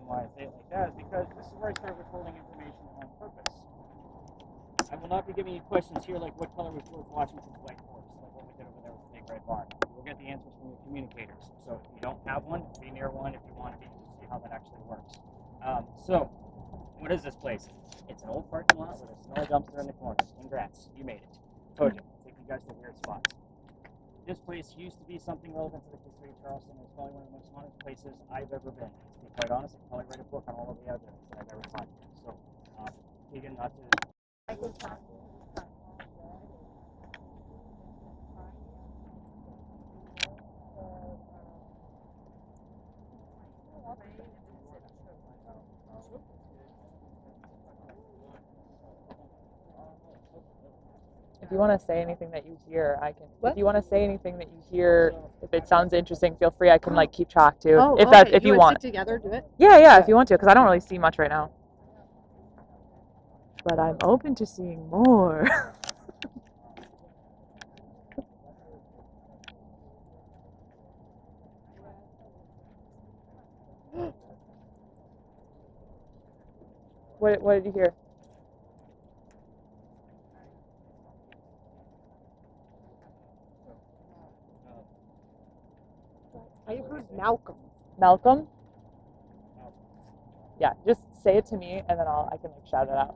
reason why I say it like that is because this is where I start withholding information on purpose. I will not be giving you questions here like what color was George Washington's white horse, like what we did over there with the big red barn. You will get the answers from your communicators. So if you don't have one, be near one. If you want to be, you'll see how that actually works. So, what is this place? It's an old parking lot with a snow dumpster in the corner. Congrats, you made it. Told you, I'll take you guys to weird spots. This place used to be something relevant to the history of Charleston. It's probably one of the most haunted places I've ever been. To be quite honest, I could probably write a book on all of the evidence that I've ever caught. So, Keegan, not to... I can talk. If you want to say anything that you hear, I can. What? If you want to say anything that you hear, if it sounds interesting, feel free. I can like keep track too. Oh, if okay. that, if you want. Stick together, do it. Yeah, if you want to, because I don't really see much right now. But I'm open to seeing more. What did you hear? I heard Malcolm. Malcolm? Yeah, just say it to me and then I can like shout it out.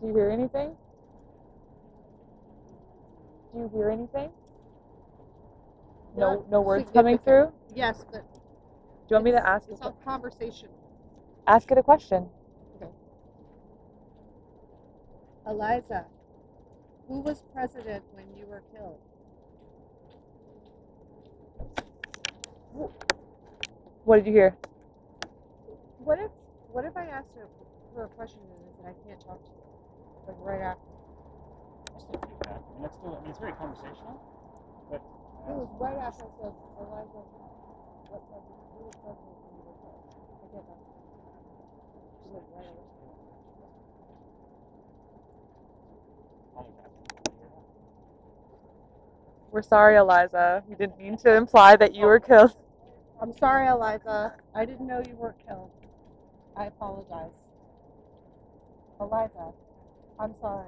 Do you hear anything? Do you hear anything? No words coming through? Yes, but... Do you want me to ask? It's a conversation. Ask it a question. Okay. Eliza, who was president when you were killed? What did you hear? What if I asked her a question and I can't talk to you? Like right after. It's very conversational. But it was right after I said, Eliza, who was president when you were killed? I get that. She said right away. We're sorry, Eliza. We didn't mean to imply that you were killed. I'm sorry, Eliza. I didn't know you were killed. I apologize. Eliza, I'm sorry.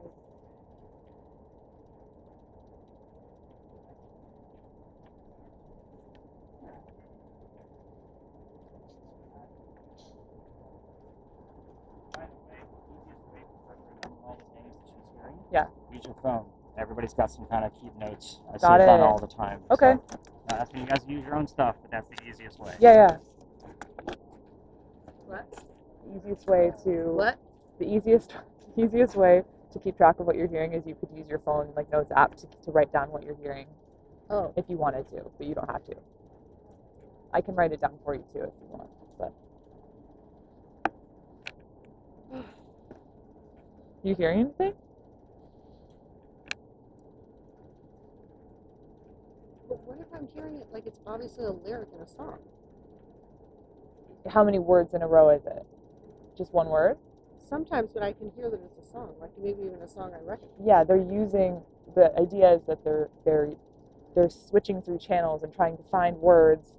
Yeah. Use your phone. Everybody's got some kind of keep notes. I see Got it it. done all the time. Okay. So, that's when you guys use your own stuff, but that's the easiest way. Yeah. What? The easiest way to... What? The easiest way to keep track of what you're hearing is you could use your phone, like Notes app, to write down what you're hearing. Oh. If you wanted to, but you don't have to. I can write it down for you too if you want. But you hearing anything? what if I'm hearing it like it's obviously a lyric in a song? How many words in a row is it? Just one word? Sometimes, but I can hear that it's a song, like maybe even a song I recognize. Yeah, they're using, the idea is that they're switching through channels and trying to find words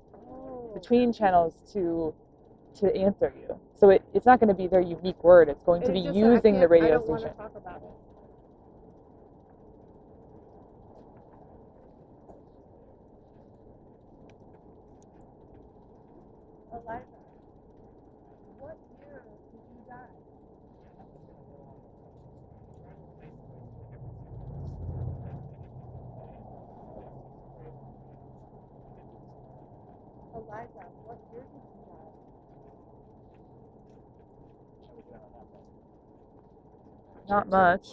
between channels to answer you. So it's not going to be their unique word. It's going to be using the radio I don't station. want to talk about it. Eliza, what year did you die? Eliza, what year did you die? Not much.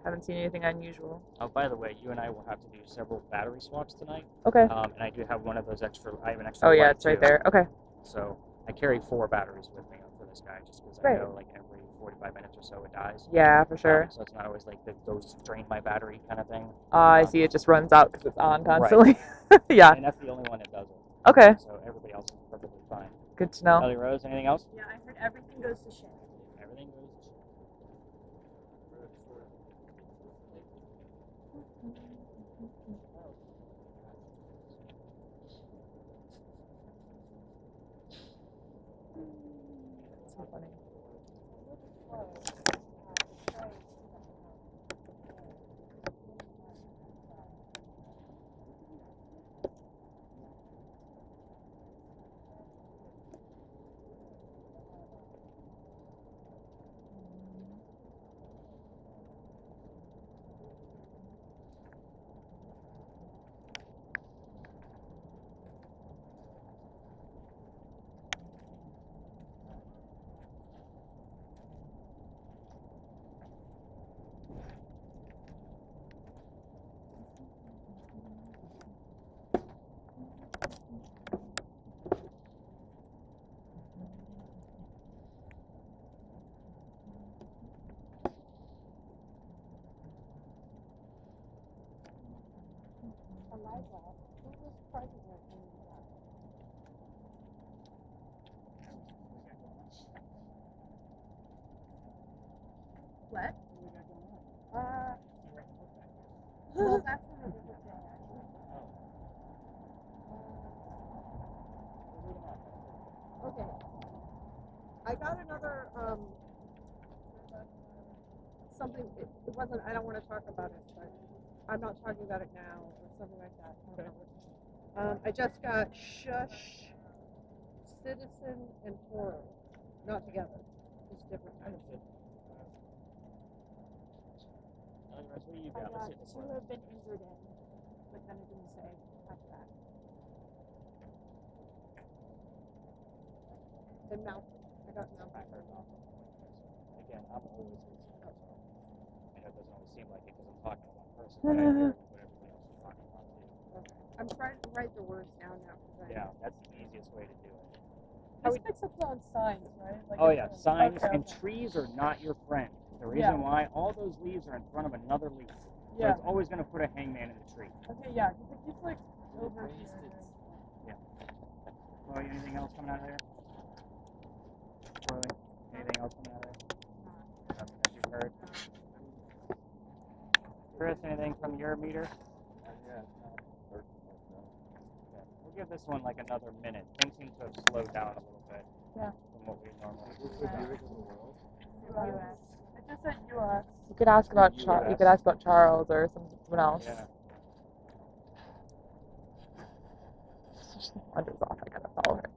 Haven't seen anything unusual. Oh, by the way, you and I will have to do several battery swaps tonight. Okay. And I do have one of those extra. I have an extra. Oh yeah, light it's right too. there. Okay. So I carry 4 batteries with me for this guy, just because I Great. know like every 45 minutes or so it dies. Yeah, for sure. So it's not always like those drain my battery kind of thing. I see. It just runs out because it's on constantly. Yeah. And that's the only one that does it. Okay. So everybody else is perfectly fine. Good to know. Ellie Rose, anything else? Yeah, I heard everything goes to shit. Everything goes to shit. So funny. Eliza, who was president when you died? What? Well, that's not a different thing, actually. Okay. I got another, something, it wasn't, I don't want to talk about it, but I'm not talking about it now, or something like that. I don't know. I just got Shush, Citizen, and Horror. Not together. Just different kinds. Ellie Rose, what do you I got? Let's got see if this 2 works. have been injured in, but then it didn't say after that. And mouth. I got mouth. I heard off. Again, I'm always listening. So I know it doesn't always seem like it because I'm talking to one person, but I hear what everybody else is talking about too. Okay. I'm trying to write the words down now. Yeah, that's the easiest way to do it. This picks up on signs, right? Like Oh it's yeah, a- signs okay, and okay. trees are not your friend. The reason why all those leaves are in front of another leaf. So Yeah. it's always going to put a hangman in the tree. Okay, yeah, because it keeps like over here. Chloe, anything else coming out of there? Chloe, anything else coming out of there? Nothing that you've heard? Chris, anything from your meter? We'll give this one like another minute. Things seem to have slowed down a little bit from what we normally do. US. It just said US. You could ask about you could ask about Charles or someone else. Yeah. Wanders off. I gotta follow her.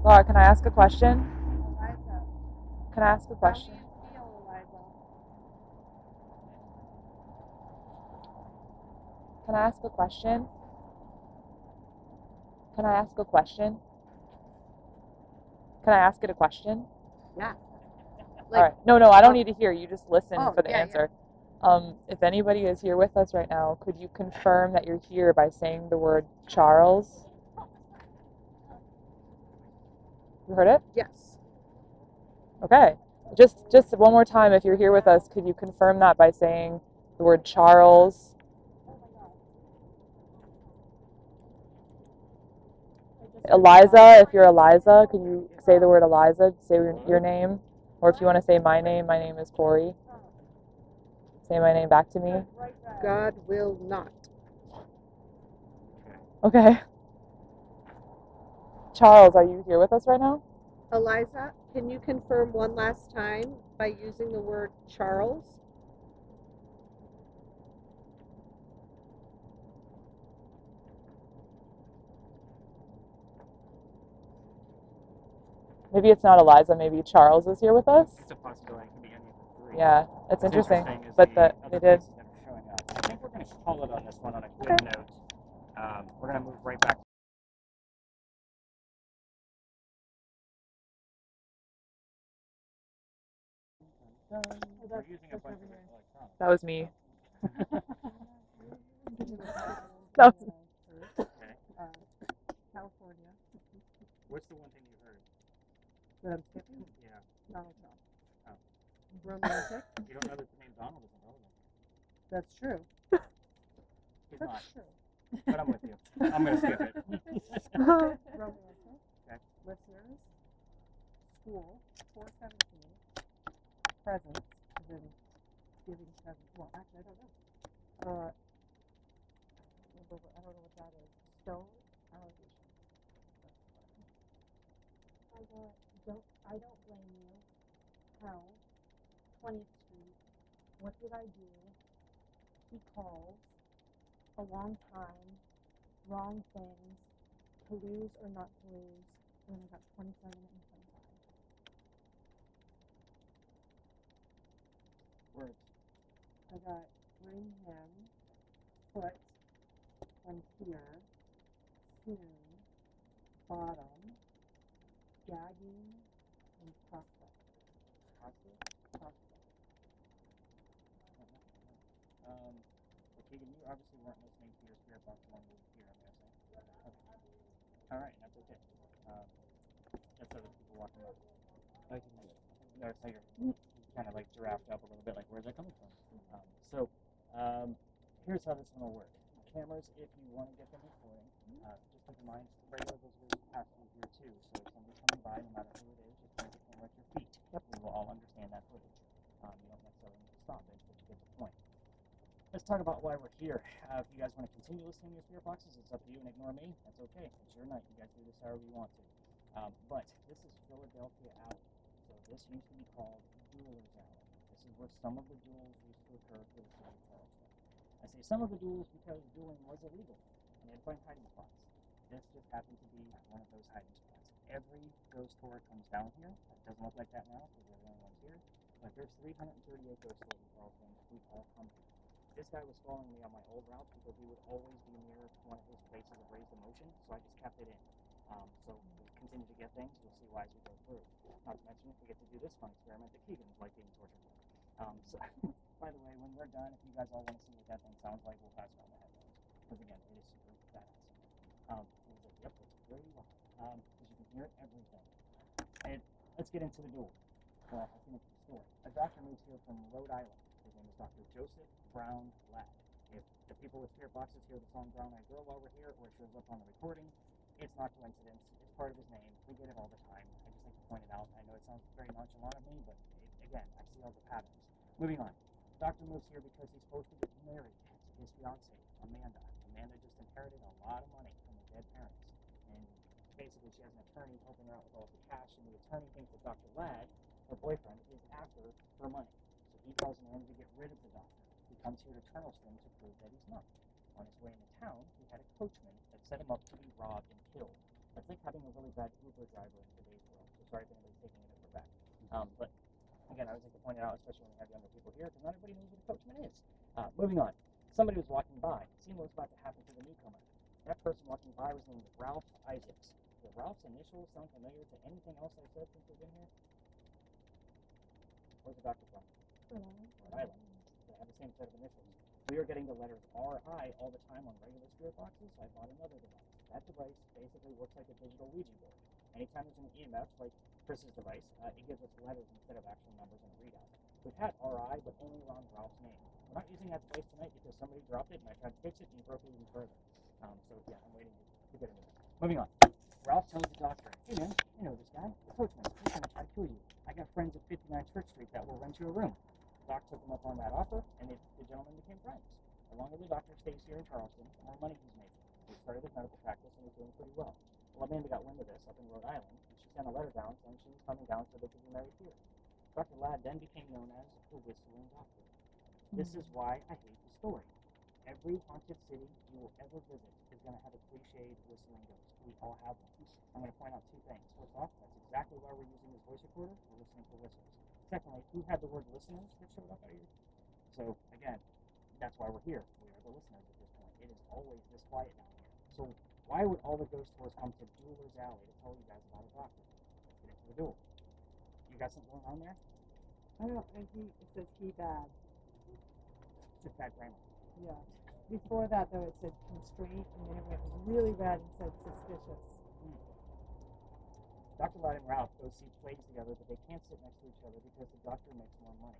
Laura, can I ask a question? Eliza. Can I ask a question? How do you feel, Eliza? Can I ask a question? Can I ask a question? Can I ask it a question? Yeah. All right. No, I don't oh. need to hear. You just listen Oh, for the yeah, answer. If anybody is here with us right now, could you confirm that you're here by saying the word Charles? You heard it? Yes. Okay. Just one more time, if you're here with us, could you confirm that by saying the word Charles? Eliza, if you're Eliza, can you say the word Eliza? Say your name. Or if you want to say my name is Corey. Say my name back to me. God will not. Okay. Charles, are you here with us right now? Eliza, can you confirm one last time by using the word Charles? Maybe it's not Eliza, maybe Charles is here with us. It's a possibility. It could be any of the three. Yeah, that's What's interesting. is But the they other did. faces that are showing up. I think we're going to call it on this one on a good Okay. note. We're going to move right back. We're using a bunch of electronics. That was me. That was Okay. California. What's the one thing you heard? That I'm skipping? Yeah. Donald Trump. Oh. Romantic? You don't know that the name Donald isn't relevant. That's true. He's not. That's true. But I'm with you. I'm going to skip it. Romantic. Okay. Listeners. School. 417. Presents. As in giving presents. Well, actually, I don't know. I don't know what that is. Stone. Allegation. I don't blame you. Hell. 20th Street. What did I do? He calls. A long time. Wrong things. To lose or not to lose. And I got 27 and 25. Words. I got bring him. Foot. And here. Soon. Bottom. Gagging. And prospect. Prospect. Okay, you obviously weren't listening to your spirit box when we were here, I'm guessing. Okay. All right, that's okay. That's other people walking up. I can notice how you're kind of like giraffed up a little bit, like where's that coming from? Here's how this one will work. Cameras, if you want to get them recording, just keep in mind regular visitors pass through here too. So if somebody's coming by, no matter who it is, just point the camera at your feet. Yep. We will all understand that footage. You don't necessarily need to stop it, but you get the point. Let's talk about why we're here. If you guys want to continue listening to your spirit boxes, it's up to you and ignore me. That's okay. It's your night. You guys do this however you want to. But this is Philadelphia Alley. So this used to be called Jewelers Alley. This is where some of the duels used to occur for the city of Charleston. I say some of the duels because dueling was illegal, and they'd find hiding spots. This just happened to be one of those hiding spots. Every ghost tour comes down here. It doesn't look like that now because we're the only ones here. But there's 338 ghost tours in Charleston. We all come here. This guy was following me on my old route because he would always be near one of his places of raised emotion, so I just kept it in. So we'll continue to get things. We'll see why as we go through. Not to mention, we get to do this fun experiment that Keegan's like being tortured with. So, by the way, when we're done, if you guys all want to see what that thing sounds like, we'll pass around the headphones. Because again, it is super badass. Yep, it's really loud. Because you can hear everything. And let's get into the duel. Well, I'll finish the story. A doctor moves here from Rhode Island. His name is Dr. Joseph Brown Ladd. If the people with spirit boxes hear the song Brown Eyed Girl while we're here, or it shows up on the recording, it's not coincidence. It's part of his name. We get it all the time. I just like to point it out. I know it sounds very nonchalant of me, but again, I see all the patterns. Moving on. Doctor moves here because he's supposed to get married to his fiancée, Amanda. Amanda just inherited a lot of money from her dead parents. And basically she has an attorney helping her out with all of the cash, and the attorney thinks that Dr. Ladd, her boyfriend, is after her money. So he tells Amanda to get rid of the doctor. He comes here to Charleston to prove that he's not. On his way into town, he had a coachman that set him up to be robbed and killed. That's like having a really bad Uber driver in today's world. So sorry if anybody's taking it for back. But again, I always like to point it out, especially when we have younger people here, because not everybody knows what a coachman is. Moving on. Somebody was walking by, seeing what was about to happen to the newcomer. That person walking by was named Ralph Isaacs. Does Ralph's initials sound familiar to anything else I've said since we've been here? Where's the doctor from? Rhode Island. They have the same set of initials. We are getting the letters RI all the time on regular spirit boxes, so I bought another device. That device basically works like a digital Ouija board. Anytime there's an EMF, like Chris's device, it gives us letters instead of actual numbers and a readout. We've had RI, but only around Ralph's name. We're not using that device tonight because somebody dropped it and I tried to fix it and he broke it even further. So yeah, I'm waiting to get into that. Moving on. Ralph tells the doctor, hey man, you know this guy, the coachman, he's going to try to kill you. I got friends at 59 Church Street that will rent you a room. The doc took him up on that offer, and the gentleman became friends. The longer the doctor stays here in Charleston, the more money he's making. He started his medical practice and he's doing pretty well. Well, Amanda got wind of this up in Rhode Island, and she sent a letter down saying she was coming down so they could be married here. Dr. Ladd then became known as the Whistling Doctor. This is why I hate the story. Every haunted city you will ever visit is going to have a cliched whistling ghost. We all have one. I'm going to point out two things. First off, that's exactly why we're using this voice recorder. We're listening for whistles. Secondly, who had the word listeners that showed up out here? So, again, that's why we're here. We are the listeners at this point. It is always this quiet down here. So, why would all the ghost tours come to Jeweler's Alley to tell you guys about a doctor? Let's get into the duel. You got something going on there? I don't think it says he bad. It's just bad grammar. Yeah. Before that, though, it said constraint, and then it went really bad and said suspicious. Dr. Ladd and Ralph go see plays together, but they can't sit next to each other because the doctor makes more money.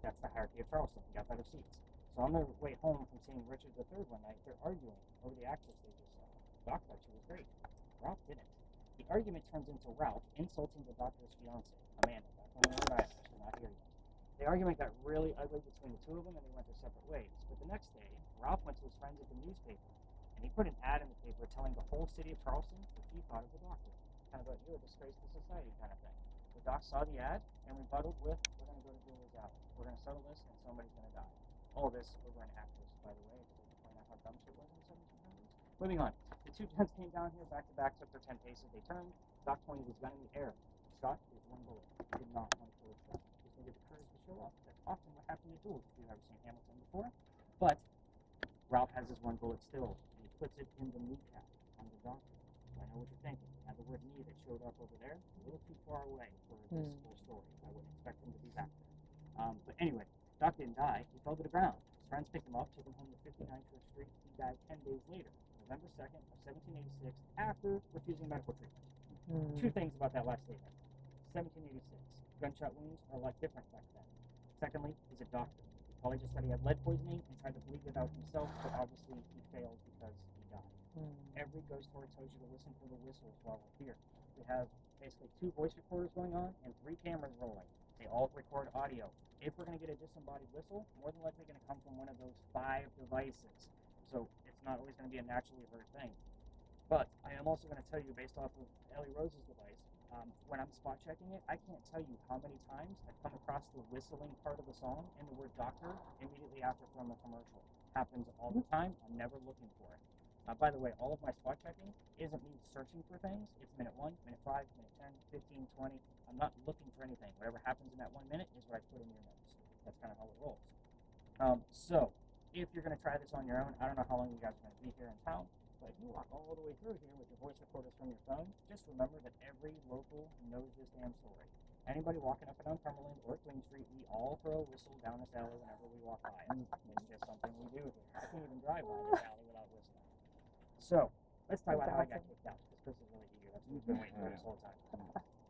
That's the hierarchy of Charleston. You got better seats. So on their way home from seeing Richard III one night, they're arguing over the actress they just saw. Doc thought she was great. Ralph didn't. The argument turns into Ralph insulting the doctor's fiance, Amanda. Back when they were Rhode Island, she's not here yet. The argument got really ugly between the two of them, and they went their separate ways. But the next day, Ralph went to his friends at the newspaper, and he put an ad in the paper telling the whole city of Charleston what he thought of the doctor. Kind of a, you're a disgrace to society kind of thing. The doc saw the ad and rebutted with, we're going to go to Julia's Alley. We're going to settle this, and somebody's going to die. All this over an actress, by the way, to point out how dumb she was in the 1700s. Moving on. The two gents came down here back to back, took their 10 paces. They turned. Doc pointed his gun in the air. Shot with one bullet. He did not want to kill his shot. Just needed the courage to show up. That's often what happens in duels, if you've ever seen Hamilton before. But Ralph has his one bullet still, and he puts it in the kneecap on the doctor. I know what you're thinking. Now the word knee that showed up over there, a little too far away for this whole story. I wouldn't expect him to be back there. But anyway, Doc didn't die. He fell to the ground. His friends picked him up, took him home to 59 Church Street. He died 10 days later, November 2nd of 1786, after refusing medical treatment. Two things about that last statement. 1786. Gunshot wounds are a lot different back then. Secondly, he's a doctor. He probably just said he had lead poisoning and tried to bleed it out himself, but obviously he failed because he died. Every ghost story tells you to listen for the whistles while we're here. We have basically 2 voice recorders going on and 3 cameras rolling. They all record audio. If we're going to get a disembodied whistle, more than likely going to come from one of those 5 devices. So it's not always going to be a naturally heard thing. But I am also going to tell you, based off of Ellie Rose's device, when I'm spot checking it, I can't tell you how many times I've come across the whistling part of the song and the word doctor immediately after from the commercial. Happens all the time. I'm never looking for it. By the way, all of my spot checking isn't me searching for things. It's minute 1, minute 5, minute 10, 15, 20. I'm not looking for anything. Whatever happens in that 1 minute is what I put in your notes. That's kind of how it rolls. So, if you're going to try this on your own, I don't know how long you guys are going to be here in town, but if you walk all the way through here with your voice recorders from your phone, just remember that every local knows this damn story. Anybody walking up and down Cumberland or Queen Street, we all throw a whistle down this alley whenever we walk by it. It's just something we do here. I can't even drive by this alley without whistling. So, let's talk about how I got kicked out, because Chris is really eager. That's what we've been waiting for this whole time.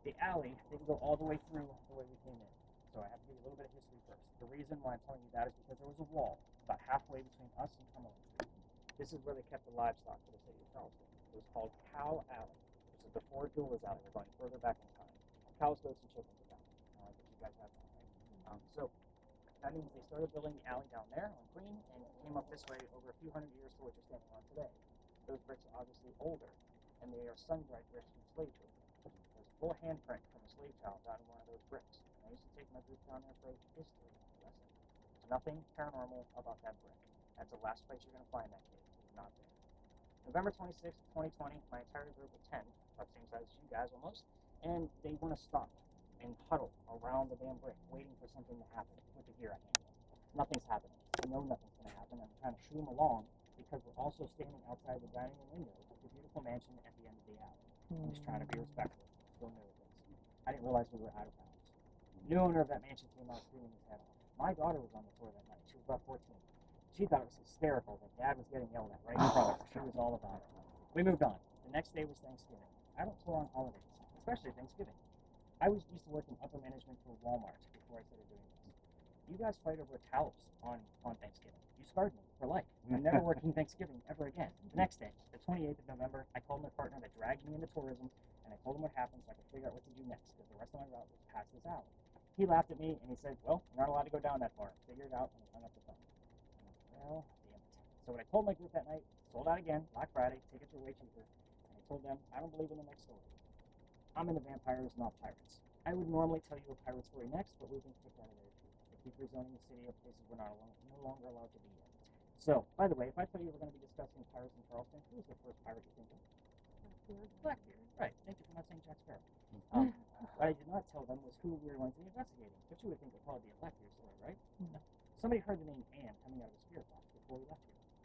The alley didn't go all the way through the way we came in. So I have to give you a little bit of history first. The reason why I'm telling you that is because there was a wall about halfway between us and Cumberland Street. This is where they kept the livestock for the city of Charleston. It was called Cow Alley. This is before Jules Alley. We're going further back in time. Cows, goats, and chickens are down there. But you guys have that, right? So that means they started building the alley down there on Queen and came up this way over a few hundred years to what you're standing on today. Those bricks are obviously older, and they are sun-dried bricks from slave trade. There's a full handprint from a slave child out of one of those bricks. And I used to take my group down there for a history lesson. There's nothing paranormal about that brick. That's the last place you're going to find that kid. He's not there. November 26th, 2020, my entire group of 10, about the same size as you guys almost, and they want to stop and huddle around the damn brick, waiting for something to happen with the gear I handle. Nothing's happening. I know nothing's going to happen. I'm trying to shoo them along because we're also standing outside the dining room window of the beautiful mansion at the end of the alley. I'm just trying to be respectful. Still new at this. I didn't realize we were out of bounds. The new owner of that mansion came out screaming his head off. My daughter was on the floor that night. She was about 14. She thought it was hysterical that Dad was getting yelled at right in front of her. She was all about it. We moved on. The next day was Thanksgiving. I don't tour on holidays, especially Thanksgiving. I used to work in upper management for Walmart before I started doing this. You guys fight over towels on Thanksgiving. You scarred me for life. I'm never working Thanksgiving ever again. The next day, the 28th of November, I called my partner that dragged me into tourism, and I told him what happened so I could figure out what to do next, because the rest of my route was past this alley. He laughed at me, and he said, well, you're not allowed to go down that far. Figure it out, and he hung up the phone. Well, damn it. So what I told my group that night, sold out again, Black Friday, tickets were way cheaper, and I told them, I don't believe in the next story. I'm into vampires, not pirates. I would normally tell you a pirate story next, but we've been kicked out of there too. They keep rezoning the city of places we're no longer allowed to be in. So, by the way, if I tell you we're going to be discussing pirates in Charleston, who's the first pirate you think of? Blackbeard. Right. Thank you for not saying Jack Sparrow. What I did not tell them was who we were going to be investigating, but you would think it would probably be a Blackbeard story, right? No. Somebody heard the name Anne coming out of the spirit box before we left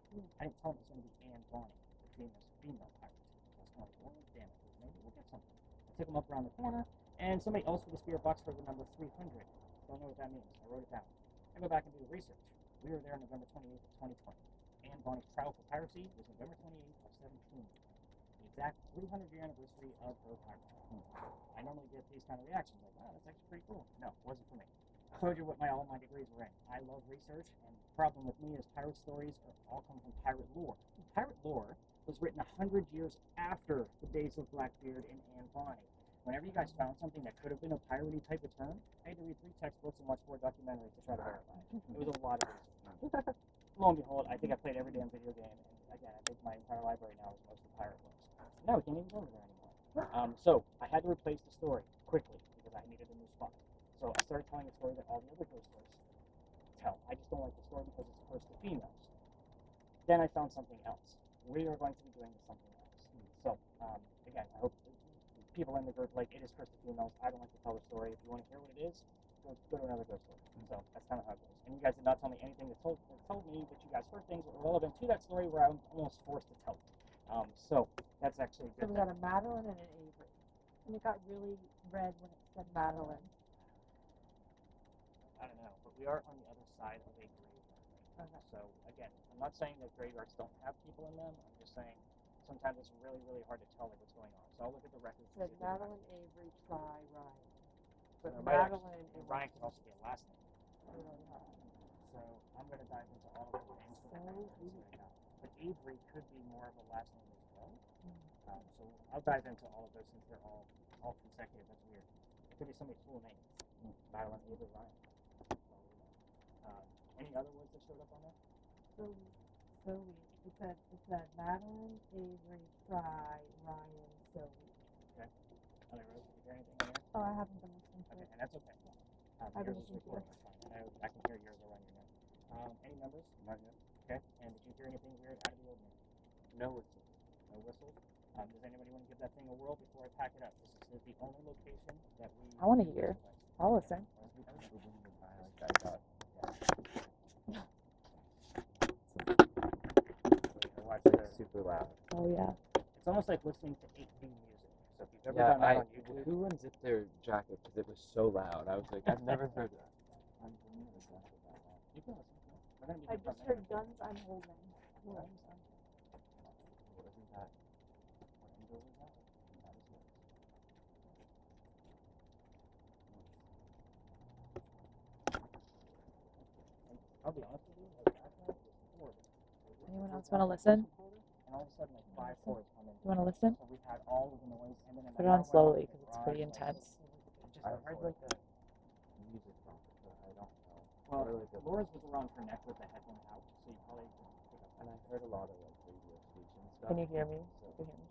here. I didn't tell them it was going to be Anne Bonny, the famous female pirate. So I was kind of like, well, damn it, maybe we'll get something. I took them up around the corner, and somebody else with the spirit box heard the number 300. Don't know what that means. I wrote it down. I go back and do the research. We were there on November 28th of 2020. Anne Bonny's trial for piracy was November 28th of 17. The exact 300-year anniversary of her piracy. I normally get these kind of reactions, like, wow, that's actually pretty cool. No, it wasn't for me. I told you what all my degrees were in. I love research, and the problem with me is pirate stories all come from pirate lore. Pirate lore was written 100 years after the days of Blackbeard and Anne Bonny. Whenever you guys found something that could have been a piratey type of term, I had to read 3 textbooks and watch 4 documentaries to try to verify it. It was a lot of research. Lo and behold, I think I played every damn video game, and again, I think my entire library now is mostly pirate books. Now we can't even go over there anymore. So I had to replace the story quickly because I needed a new spot. So I started telling a story that all the other ghost stories tell. I just don't like the story because it's cursed to females. Then I found something else. We are going to be doing something else. So again, I hope people in the group like it is cursed to females. I don't like to tell the story. If you want to hear what it is, go to another ghost story. So that's kind of how it goes. And you guys did not tell me anything that told me that you guys heard things that were relevant to that story where I'm almost forced to tell it. So that's actually good. So we got a Madeline and an Avery. And it got really red when it said Madeline. I don't know, but we are on the other side of a graveyard. Okay. So again, I'm not saying that graveyards don't have people in them. I'm just saying sometimes it's really, really hard to tell like what's going on. So I'll look at the records. It said Madeline, Avery, try Ryan. But So Madeline and Ryan could also be a last name. So I'm going to dive into all of the names. But Avery could be more of a last name as well. So I'll dive into all of those since they're all consecutive. That's weird. It could be somebody's full name. Madeline, Avery, Ryan. Any other words that showed up on there? It said Madeline, Avery, try Ryan, Sylvie. Okay. Other words? Did you hear anything in there? Oh, I haven't been listening to Okay, it. and that's okay. I've been Yours is listening to recording. it. That's fine. I can hear yours around your neck. Any numbers? Not yet. Okay. And did you hear anything weird out of the ordinary? No whistles. No whistles? Does anybody want to give that thing a whirl before I pack it up? This is the only location that we... I want to hear. I'll listen. It's super loud. Oh, yeah. It's almost like listening to 8B music. So if you've ever Yeah, done that on YouTube... who unzipped their jacket because it was so loud? I was like, I've never heard that. You can listen. We're gonna be I here for a just heard minute. guns I'm holding. What isn't that? What angle is that? That is yours. And I'll be honest with you, like last night was horrible. Anyone else want to listen? And all of a sudden, like 5 chords come in. You want to listen? So we had all of the noise, and then Put it on slowly because it's pretty intense. I heard like the Music from it, but I don't know. well, Really good. Laura's was around her neck with the headphone out, so you probably can pick up. And I heard a lot of like radio station stuff. Can you hear me? So, Can you hear me?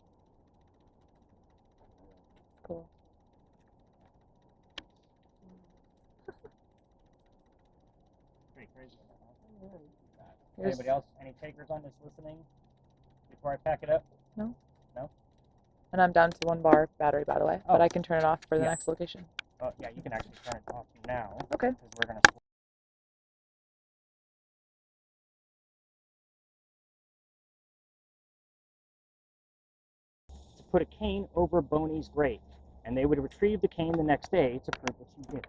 Cool. Pretty crazy. Here's- Anybody else? Any takers on this listening? before I pack it up? And I'm down to 1 bar battery, by the way, but Oh. I can turn it off for the Yeah. next location. Oh, yeah, you can actually turn it off now. Okay. Because we're going to. To put a cane over Boney's grave, and they would retrieve the cane the next day to prove that she did it.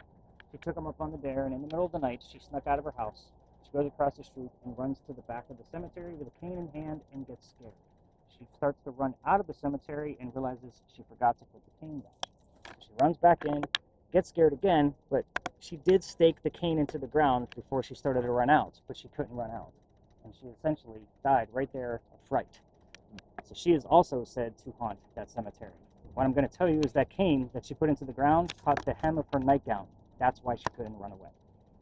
She took him up on the dare, and in the middle of the night, she snuck out of her house. She goes across the street and runs to the back of the cemetery with a cane in hand and gets scared. She starts to run out of the cemetery and realizes she forgot to put the cane down. So she runs back in, gets scared again, but she did stake the cane into the ground before she started to run out, but she couldn't run out. And she essentially died right there of fright. So she is also said to haunt that cemetery. What I'm going to tell you is that cane that she put into the ground caught the hem of her nightgown. That's why she couldn't run away.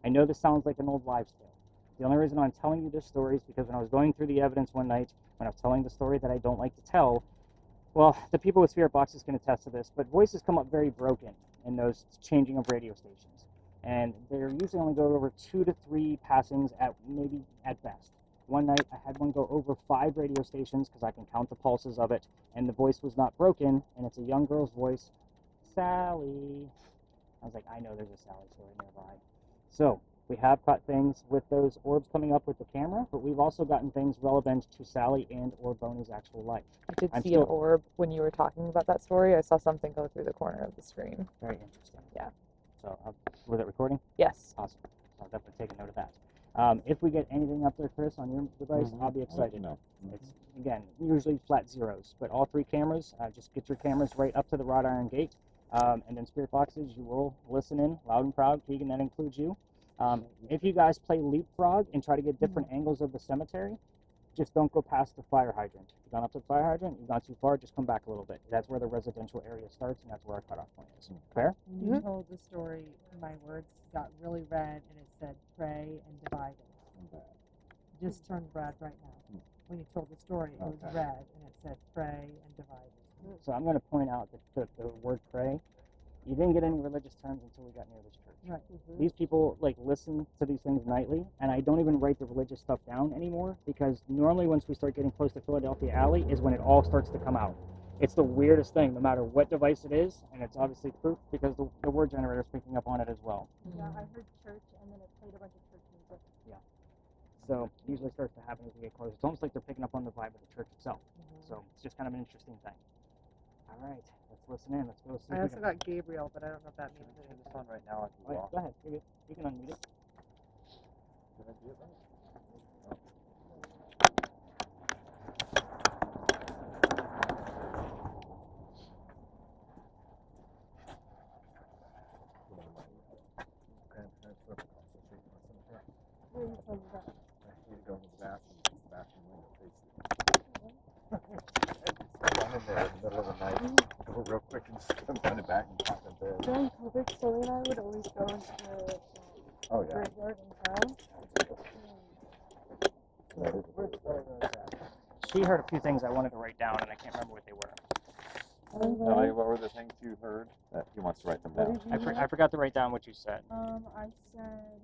I know this sounds like an old wives' tale. The only reason I'm telling you this story is because when I was going through the evidence one night, when I was telling the story that I don't like to tell, well, the people with spirit boxes can attest to this, but voices come up very broken in those changing of radio stations. And they're usually only go over 2 to 3 passings at best. One night I had one go over 5 radio stations because I can count the pulses of it, and the voice was not broken, and it's a young girl's voice, Sally. I was like, I know there's a Sally story nearby. So we have caught things with those orbs coming up with the camera, but we've also gotten things relevant to Sally and or Boney's actual life. I did I'm see still- an orb when you were talking about that story. I saw something go through the corner of the screen. Very interesting. Yeah. So was it recording? Yes. Awesome. So I'll definitely take a note of that. If we get anything up there, Chris, on your device, I'll be excited. It's, again, usually flat zeros, but all 3 cameras, just get your cameras right up to the wrought iron gate. And then spirit boxes, you will listen in loud and proud. Keegan, that includes you. If you guys play leapfrog and try to get different angles of the cemetery, just don't go past the fire hydrant. If you've gone up to the fire hydrant, you've gone too far, just come back a little bit. That's where the residential area starts, and that's where our cutoff point is. Fair? When you told the story, my words got really red and it said pray and divided. It just turned red right now. When you told the story, it was red and it said pray and divided. So I'm going to point out that the word pray, you didn't get any religious terms until we got near this church. Right. These people listen to these things nightly, and I don't even write the religious stuff down anymore because normally once we start getting close to Philadelphia Alley is when it all starts to come out. It's the weirdest thing, no matter what device it is, and it's obviously proof because the word generator is picking up on it as well. Yeah, I heard church and then it played a bunch of church music. So it usually starts to happen as we get closer. It's almost like they're picking up on the vibe of the church itself. So it's just kind of an interesting thing. All right, let's listen in. Let's go see. I if we also can- got Gabriel, but I don't know if that means Turn anything. this on right now. Oh, yeah, go ahead. You're good. You can unmute it. Did I do it right? Grandparents were concentrating on some crap. Yeah, you told me that. I need to go into the bathroom. The bathroom window faces down in there in the middle of the night. Go real quick and just come down the back and pop in bed. During COVID, Sully and I would always go into the Oh yeah. graveyard in town. She heard a few things I wanted to write down, and I can't remember what they were. Ellie, what were the things you heard that he wants to write them down? I forgot to write down what you said. I said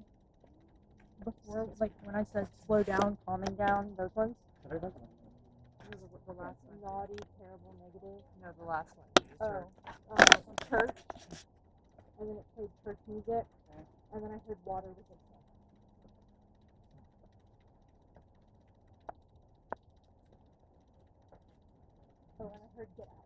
before, like when I said slow down, calming down, those ones. The last one. Naughty, terrible, negative. No, the last one. Church. And then it played church music. And then I heard water was in there. Oh, and I heard get out.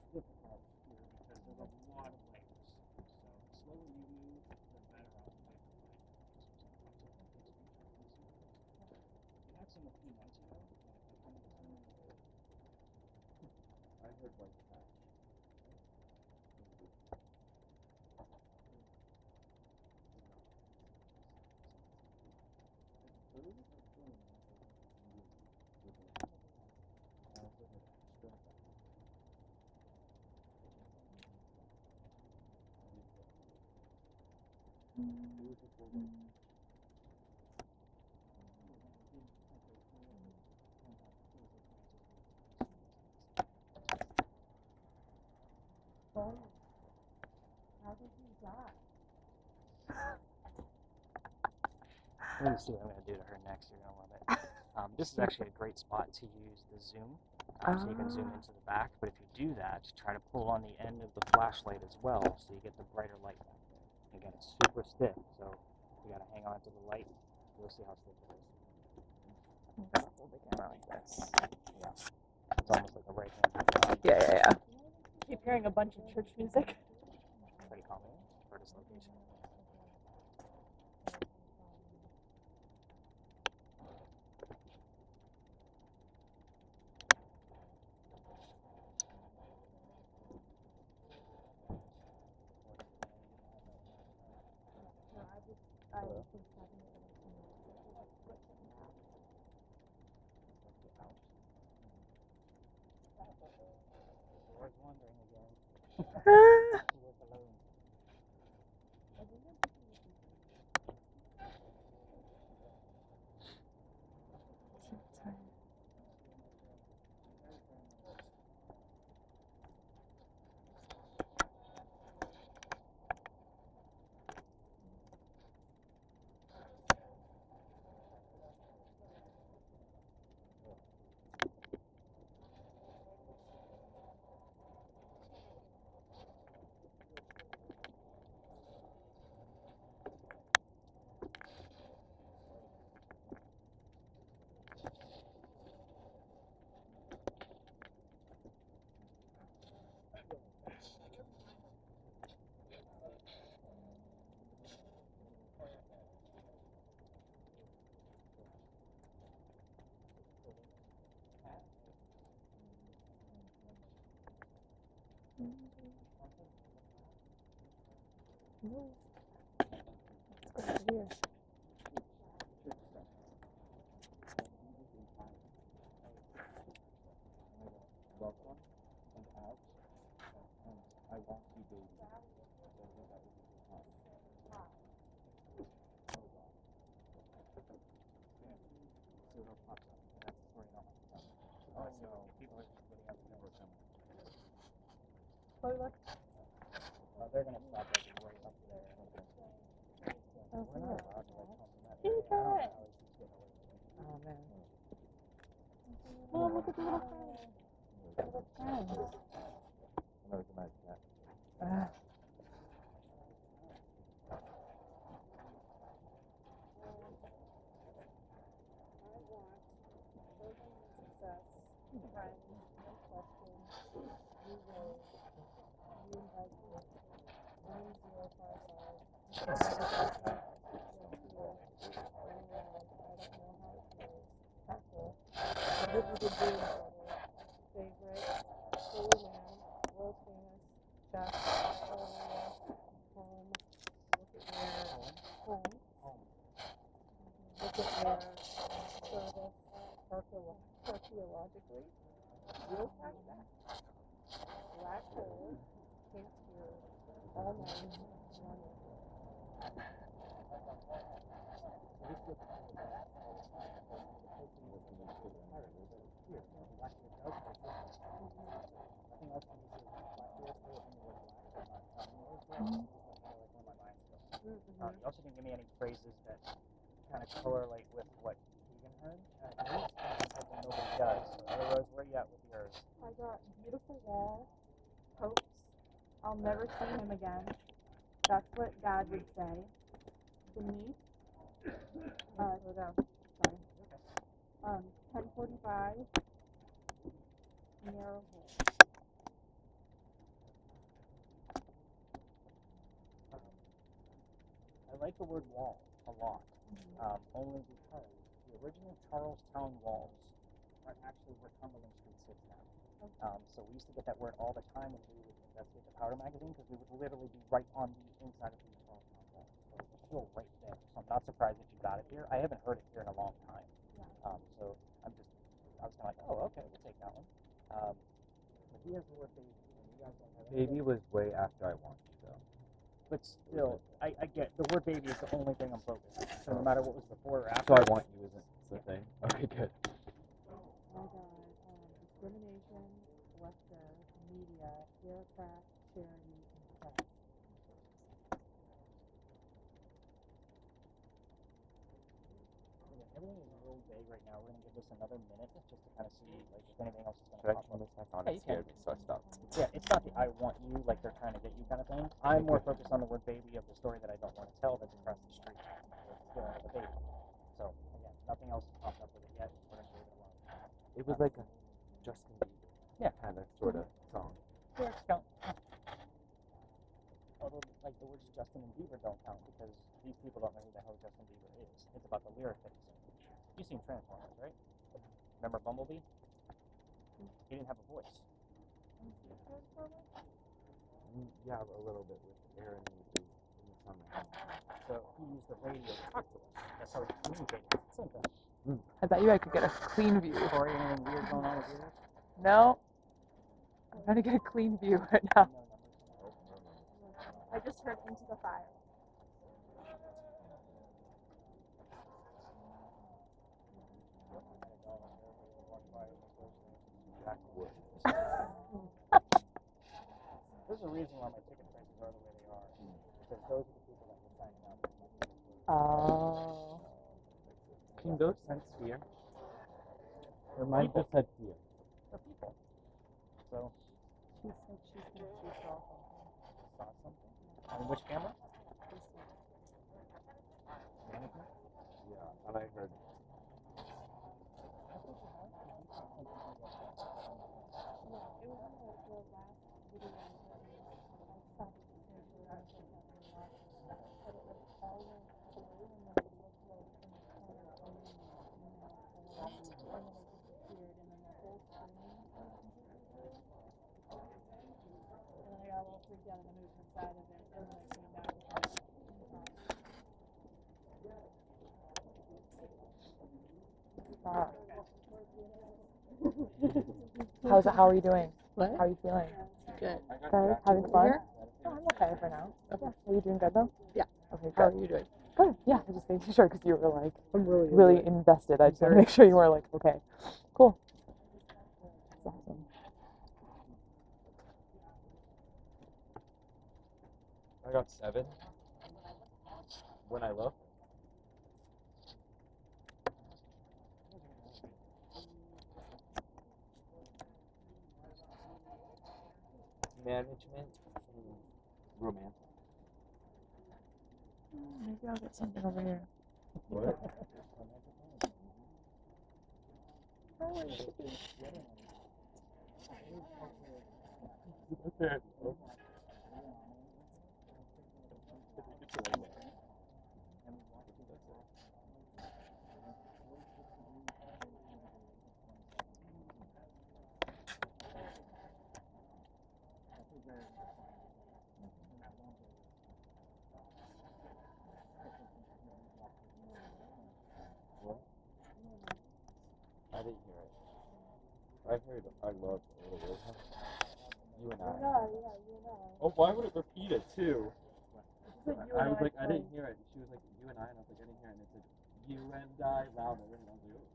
Difficult here because there's a lot of layers. So the slower you move, the better off you might be. We had some a few months ago. I kind of determined I heard white patch. Oh, how did he die? Let me see what I'm going to do to her next. You're going to love it. This is actually a great spot to use the zoom. So you can zoom into the back. But if you do that, try to pull on the end of the flashlight as well so you get the brighter light back there. Again, it's super stiff, so you got to hang on to the light. You'll see how stiff it is. Hold the camera like this. Yeah. It's almost like a right hand. Yeah. Keep hearing a bunch of church music. Pretty common for this location. I was just having it I was wondering again. Who was alone? Welcome and out. And I want you, baby. That would be fun. So it'll pop up. That's the story I don't want to tell. Oh no, people are putting up the number somewhere. Chloe, look. They're going to stop like right up there. Oh, We're not allowed to like come from that Pink area. I don't know it. how he keeps getting away with it. Oh man. Oh, look at the little friend. Little friend. I know it's a nice cat. Archaeologically, you'll find that. Black hole, can't hear, all night, running. You also didn't give me any phrases that kind of correlate with what Keegan heard. Hoping nobody does. So, Rose, where are you at with yours? I got beautiful wall, hopes, I'll never see him again. That's what Dad would say. Beneath, go down. Sorry. 1045, narrow hole. I like the word wall a lot, only because the original Charlestown walls are actually where Cumberland Street sits now. So we used to get that word all the time when we would investigate the Powder magazine, because we would literally be right on the inside of the Charlestown wall. So it's still right there. So I'm not surprised that you got it here. I haven't heard it here in a long time. So I was kind of like, oh, okay, we'll take that one. But he has the word baby, and you guys don't have any. Baby was way after I watched, though. but still, I get the word baby is the only thing I'm focused on. So no matter what was before or after. So I want you isn't the thing. Okay, good. I got discrimination, welfare, media, aircraft, charity, and press. Everything is real vague right now. We're gonna give this another minute just to kind of see like if anything else is Should gonna I pop turn up. this back on? Yeah, It you can. scared me, so I stopped. Yeah, it's not the I want you like they're trying to get you kind of thing. I'm more focused on the word baby of the story that I don't want to tell that's across the street. Dealing with a baby. So again, nothing else has popped up with it yet. We're gonna leave it alone. It was like a Justin Bieber kind of sort of song. Lyrics count. Although, like, the words Justin and Bieber don't count because these people don't know who the hell Justin Bieber is. It's about the lyric that he sings. You've seen Transformers, right? Remember Bumblebee? He didn't have a voice. Yeah, a little bit with Aaron in the summer. So he used the radio to talk to us. That's how he communicated. Same thing. I bet you I could get a clean view. Corey, anything weird going on with yours? No. I'm trying to get a clean view right now. No numbers. I just heard Into the Fire. There's a reason why my ticket prices are the way they are. Because those are the people that were signing up. Oh. Can those sense fear? Or Mine just said fear. For people. So, She said she thinks she saw something. saw something. On which camera? Yeah, and I heard. How are you doing? What? How are you feeling? Good. Good? Having fun? Here? Oh, I'm okay for now. Yeah. Are you doing good though? Yeah. Okay, How good. are you doing? Good. Yeah, I just making sure because you were like I'm really really invested. I just want to make sure you were like, okay, cool. That's awesome. I got 7 when I looked. Management and romance. Maybe I'll get something over here. What? Okay. What? I didn't hear it. I heard I love a little bit. You and I. Oh, why would it repeat it too? I was like, I didn't hear it. She was like, you and I, and I was like, I didn't hear it. And it said, you and I, louder. And I was like, oh.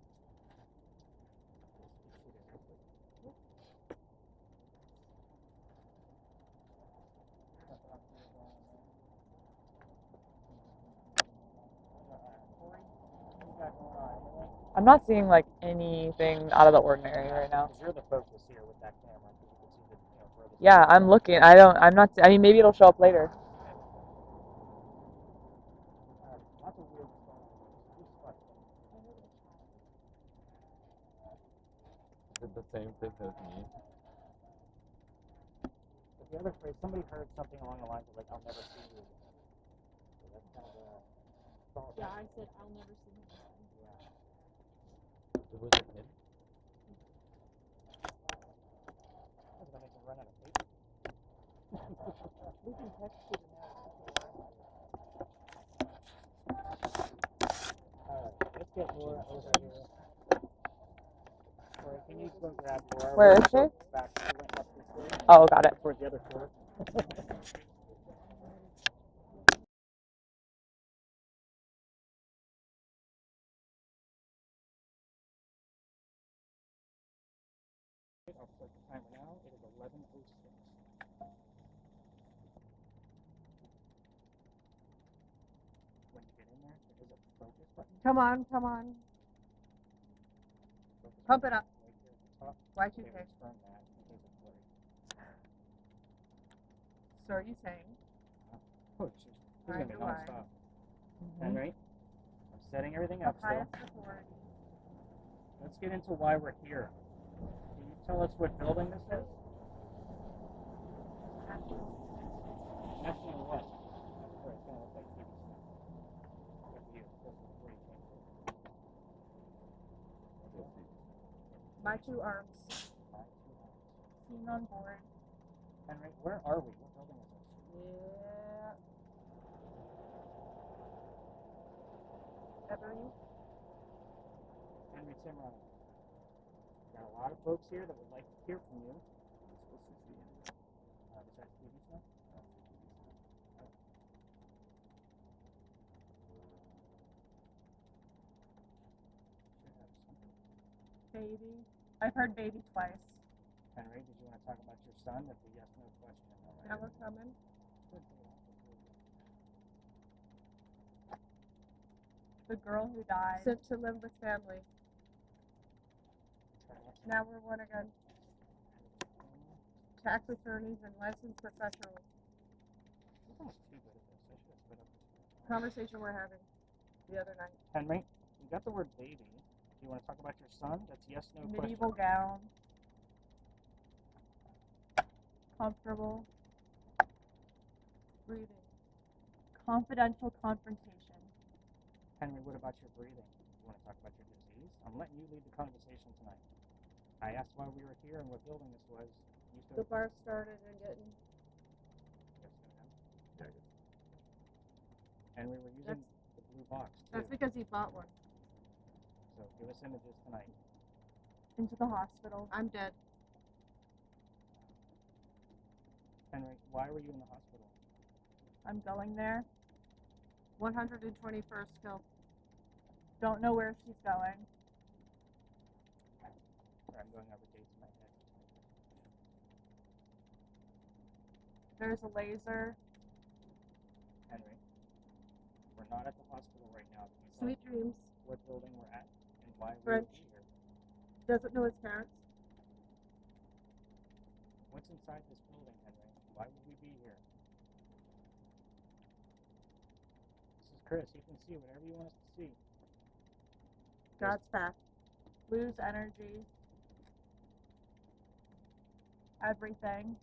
I'm not seeing like anything out of the ordinary right now. Because you're the focus here with that camera. Because you can see the, furthest. Yeah, I'm looking. I'm not. I mean, maybe it'll show up later. Lots of weird stuff. Did the same thing as me. But the other phrase, somebody heard something along the lines of like, "I'll never see you." So that's kind of a. Yeah, I said I'll never see him again. It wasn't him. That's gonna make him run out of paper. We can text you Alright, let's get Laura over here. Laura, can you go grab Laura? Where is she? Back, she went up the stairs. Oh, got it. Towards the other floor. Look at the timer now. It is 11:06. When you get in there, there is a focus button. Come on, come on. Focus Pump button it up. right here at the top. Y2K. Okay, let's turn that in case it's blurry. So are you saying? Oh, this is Why gonna be do I? non-stop. Henry, I'm setting everything up still. Highest authority. Let's get into why we're here. Can you tell us what building this is? National what? Sorry, it's gonna look like TV stuff. Good view. This is where you came from. My two arms. Seen on board. Henry, where are we? What building is this? Yeah. Every Henry Timron. Got a lot of folks here that would like to hear from you. Besides TV stuff? Should have something. Baby. I've heard baby twice. Henry, did you want to talk about your son? That's a yes/no question. All right. now we're coming. The girl who died. Sent to live with family. Now we're what again? Tax attorneys and licensed professionals. I'm almost too good at this. I should have split up this. Conversation we're having the other night. Henry, you got the word baby. Do you want to talk about your son? That's yes/no Medieval question. gown. Comfortable. Breathing. Confidential confrontation. Henry, what about your breathing? You want to talk about your disease? I'm letting you lead the conversation tonight. I asked why we were here and what building this was. You The started. bar started and getting. Henry, we're using the blue box too. That's because he bought one. So give us images tonight. Into the hospital. I'm dead. Henry, why were you in the hospital? I'm going there. 121st kill. Don't know where she's going. Or I'm going over dates in my head. There's a laser. Henry, we're not at the hospital right now. But you tell Sweet us dreams. what building we're at and why we French. would be here. Doesn't know his parents. What's inside this building, Henry? Why would we be here? This is Chris. You can see whatever you want us to see. God's path. Lose energy. Everything.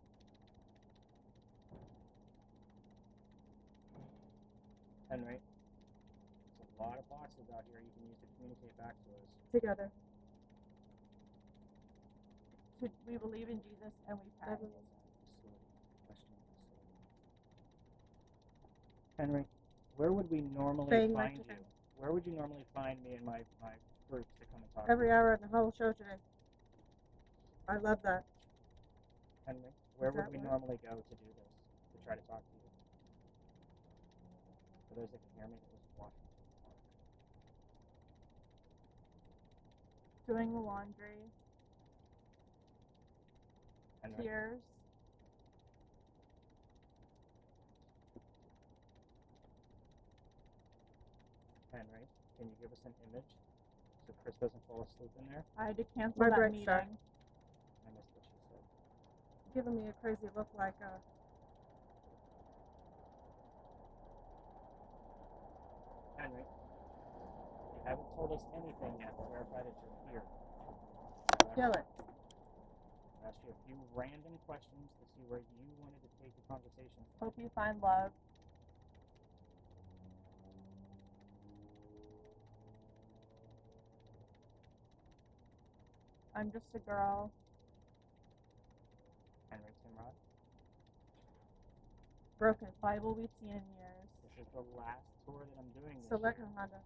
Henry, there's a lot of boxes out here you can use to communicate back to us. Together. We believe in Jesus and we pray. Henry, where would we normally Bang, find like you? Where would you normally find me and my groups to come and talk Every to you? hour in the whole show today. I love that. Henry, where would that we work? normally go to do this, to try to talk to you? For those that can hear me, it was Washington Park. Doing the laundry. Henry, Tears. Henry, can you give us an image so Chris doesn't fall asleep in there? I had to cancel My that bright meeting. star. I missed what she said. Giving me a crazy look like Henry, you haven't told us anything yet to verify that you're here. kill it. I asked you a few random questions to see where you wanted to take the conversation. Hope you find love. I'm just a girl. Henry Timrod, Broken. Bible we've seen in years. this is the last tour that I'm doing this Select year. Honda.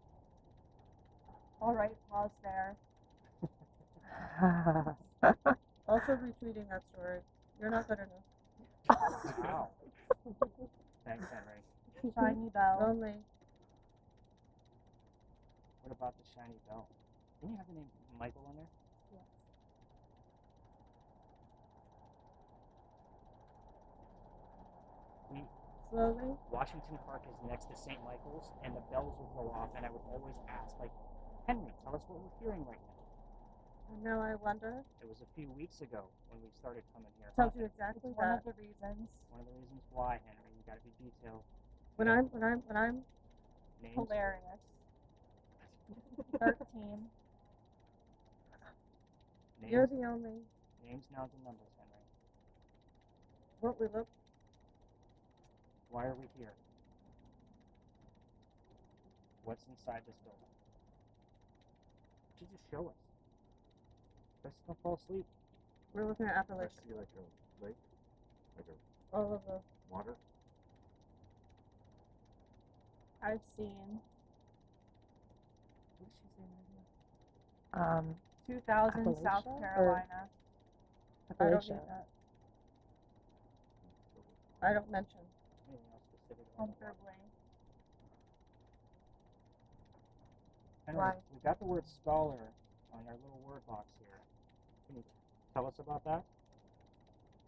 All right, pause there. Also retweeting that story. You're not good enough. Wow. Thanks, Henry. Shiny bell. Lonely. What about the shiny bell? Didn't you have the name Michael on there? Yes. Slowly. Washington Park is next to St. Michael's, and the bells would go off, and I would always ask, like, Henry, tell us what we're hearing right now. And now I wonder. It was a few weeks ago when we started coming here. Tells you exactly One that. of the reasons. One of the reasons why, Henry, you got to be detailed. When I'm Names. Hilarious. 13. you're the only Names, nouns, and numbers, Henry. what we look. Why are we here? What's inside this building? You just show us. Let's not fall asleep. We're looking at I Appalachian. see like a lake, like a All of the. water. I've seen What is she saying right here? 2000 South Appalachia, Carolina. I don't Appalachia. need that. I don't mention. Anything else specific? about that? Comfortably. Henry, Why? we got the word scholar on our little word box here. Can you tell us about that?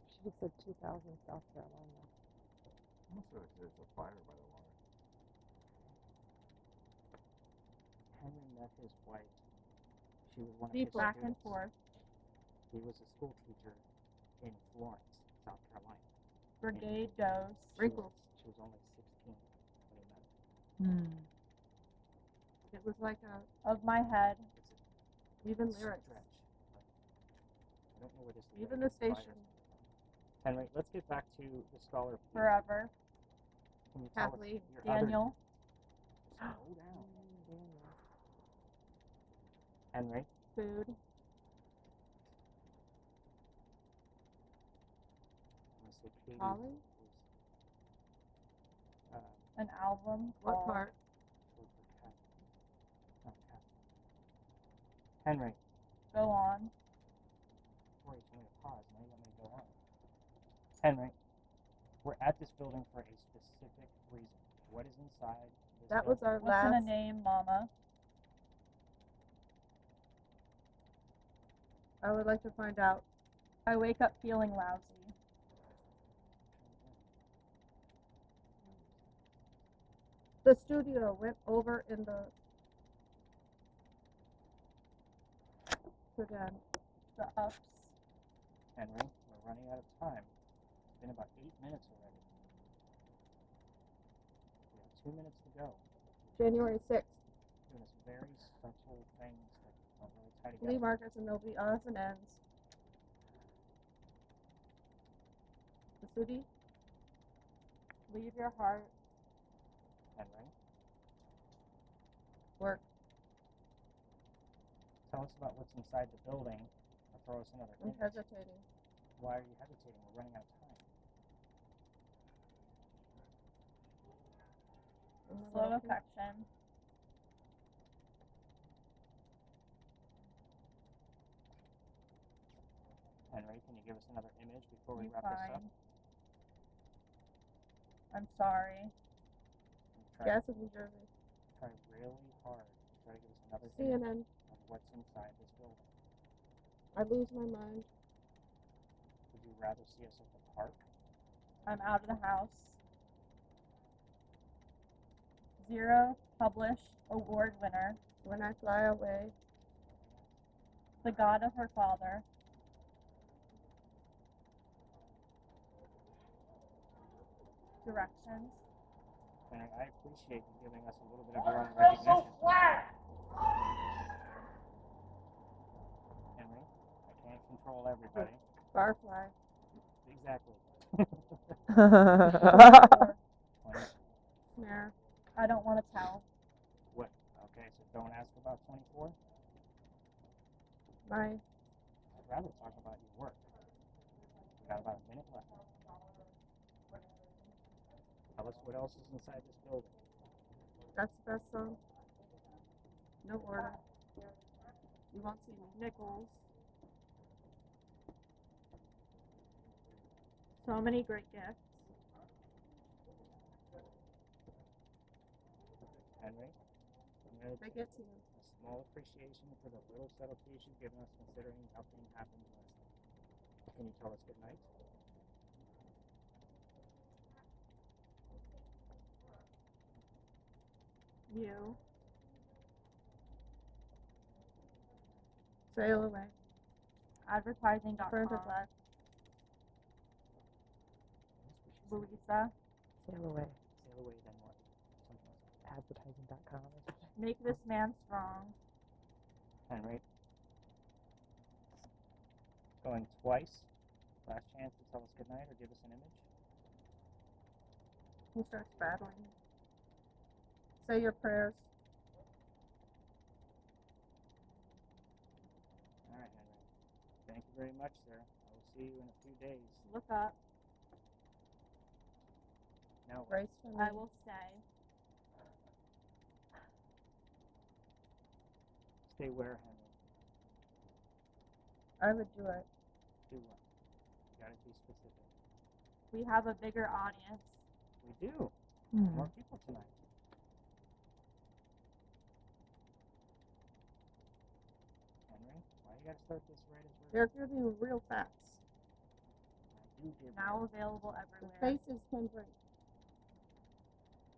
She just said 2000 South Carolina. Almost like there's a fire by the water. Henry met his wife. She was one of Deep his back and students. forth. He was a school teacher in Florence, South Carolina. Brigade goes. Wrinkles. She was only 16 when he met her. It was like a Of my head. It's even a lyrics. stretch. But I don't know where this Even lyric the inspired. station. Henry, let's get back to the scholar. Piece. Forever. Can you tell Kathleen. us your Daniel. Other... Slow down. Henry. Food. I'm gonna say Katie. Holly? An album. What called part? Henry. Go on. Before you tell me to pause, now you want me to go on. Henry, we're at this building for a specific reason. What is inside this That was building? our What's in a last. name, Mama? I would like to find out. I wake up feeling lousy. The studio went over in the. Put in. The ups. Henry, we're running out of time. It's been about 8 minutes already. We have 2 minutes to go. January 6th. Doing this very subtle things that don't really tie Flea together. markets and there'll be odds and ends. The city. Leave your heart. Henry, Work. tell us about what's inside the building. I'll throw us another I'm hint. hesitating. Why are you hesitating? We're running out of time. Slow affection. Henry, can you give us another image before we You wrap this up? fine. I'm sorry. Try, Gas of New Jersey. try really hard to try to give us another image CNN. of what's inside this building. I lose my mind. Would you rather see us at the park? I'm out of the house. 0 published award winner. When I fly away. The God of her father. Directions. Henry, I appreciate you giving us a little bit of your own recognition. Henry, I can't control everybody. Barfly. Exactly. 20. Snare. I don't want to tell. What? Okay, so don't ask about 24. My. I'd rather talk about your work. We got about a minute left. Tell us what else is inside this building. That's the best song. No order. You won't see me. Nichols. So many great gifts. Henry, I'm going to I get to you. a small appreciation for the little subtleties you've given us considering nothing happened last night. Can you tell us good night? view, Sail away. advertising.com, Further black. Louisa, Sail away. Sail away, then what? Something else. Advertising.com or something. make this man strong, Henry. Going twice. Last chance to tell us goodnight or give us an image. He starts battling. Say your prayers. All right, Henry. Thank you very much, sir. I will see you in a few days. look up, No. Grace for me. I will stay, Stay where, Henry? I would do it. Do what? You gotta be specific. we have a bigger audience, We do. Hmm. More people tonight. Henry, why you gotta start this right as we're They're giving you real facts. I do give now you. available The everywhere. faces can drink.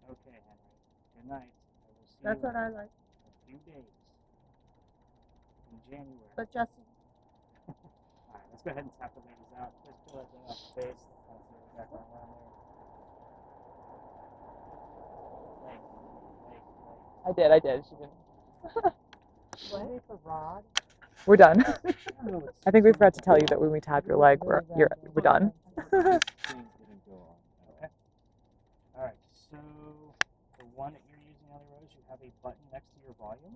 Okay, Henry. Good night. I will see That's you what in I like. a few days. In January. But Jesse, Alright, let's go ahead and tap the ladies out. Just peel that thing off the face. Let's kind of see what we got going on there. Leg, leg, leg. I did. She didn't. Ready for Rod? We're done. Oh, it's I think we forgot to tell you that when we tap your leg, we're done. Okay. Alright, so the one that you're using, Ellie Rose, you have a button next to your volume.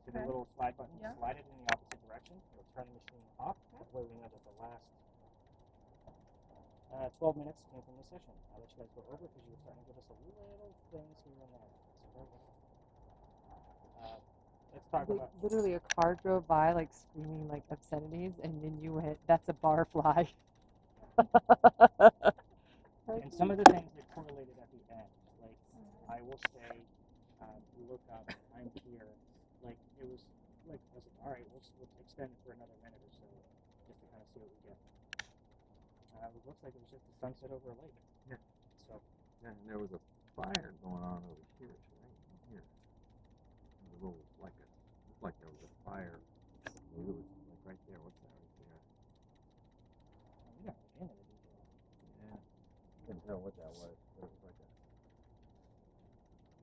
So the Okay. little slide button, Yeah. slide it in the opposite direction. It'll turn the machine off. That way we know that the last 12 minutes came from the session. I'll let you guys go over because you were starting to give us a little things here and there. So very good. Let's talk about. Literally, a car drove by, like screaming like obscenities, and then you went, "That's a barfly." And some of the things that correlated at the end, like I will say, look up, I'm here. Like it was like I was like, all right, let's extend it for another minute or so, just to kind of see what we get. It looks like it was just the sunset over a lake. Yeah. So Yeah, and there was a fire going on over here, right here. It was a little like a looked like there was a fire. Maybe it was like right there. What's that right there? we got into the detail. Yeah. Couldn't tell what that was. But it was like a.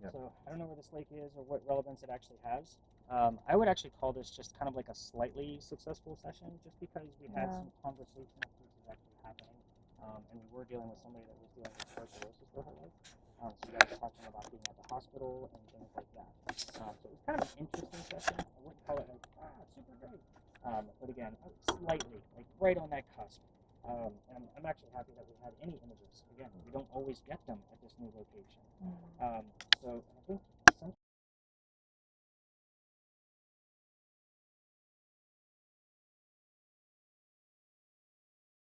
Yep. So I don't know where this lake is or what relevance it actually has. I would actually call this just kind of like a slightly successful session, just because we had some conversational pieces actually happening, and we were dealing with somebody that was dealing with tuberculosis for her life. So you guys were talking about being at the hospital and things like that. So it was kind of an interesting session. I wouldn't call it like super great, but again, slightly like right on that cusp. And I'm actually happy that we had any images. Again, we don't always get them at this new location. So I think